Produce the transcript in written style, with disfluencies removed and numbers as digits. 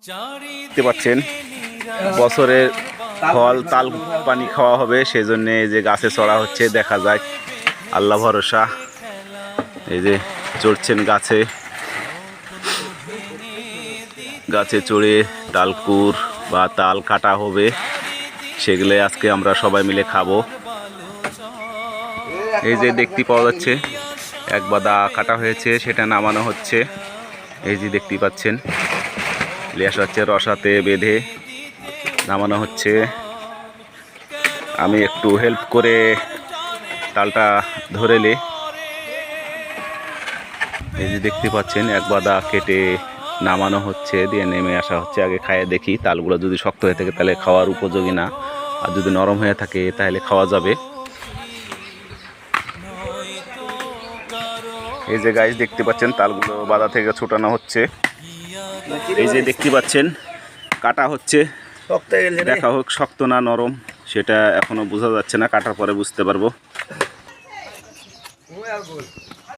দেখতে পাচ্ছেন বছরের ফল তাল পানি খাওয়া হবে, সেই জন্য এই যে গাছে চড়া হচ্ছে। দেখা যায় আল্লাহ ভরসা। এই যে চড়ছেন গাছে, গাছে চড়ে তালকুর বা তাল কাটা হবে, সেগুলো আজকে আমরা সবাই মিলে খাবো। এই যে দেখতে পাওয়া যাচ্ছে এক বাদা কাটা হয়েছে, সেটা নামানো হচ্ছে। এই যে দেখতে পাচ্ছেন লিয়ে আসা হচ্ছে, রসাতে বেঁধে নামানো হচ্ছে। আমি একটু হেল্প করে তালটা ধরে নি। এই যে দেখতে পাচ্ছেন এক বাদা কেটে নামানো হচ্ছে, দিয়ে নেমে আসা হচ্ছে। আগে খাইয়ে দেখি তালগুলো যদি শক্ত হয়ে থাকে তাহলে খাওয়ার উপযোগী না, আর যদি নরম হয়ে থাকে তাহলে খাওয়া যাবে। এই যে গাইস দেখতে পাচ্ছেন তালগুলো বাদা থেকে ছোটানো হচ্ছে। এই যে দেখতে পাচ্ছেন কাটা হচ্ছে, দেখা হোক শক্ত না নরম সেটা এখনো বোঝা যাচ্ছে না, কাটার পরে বুঝতে পারবো।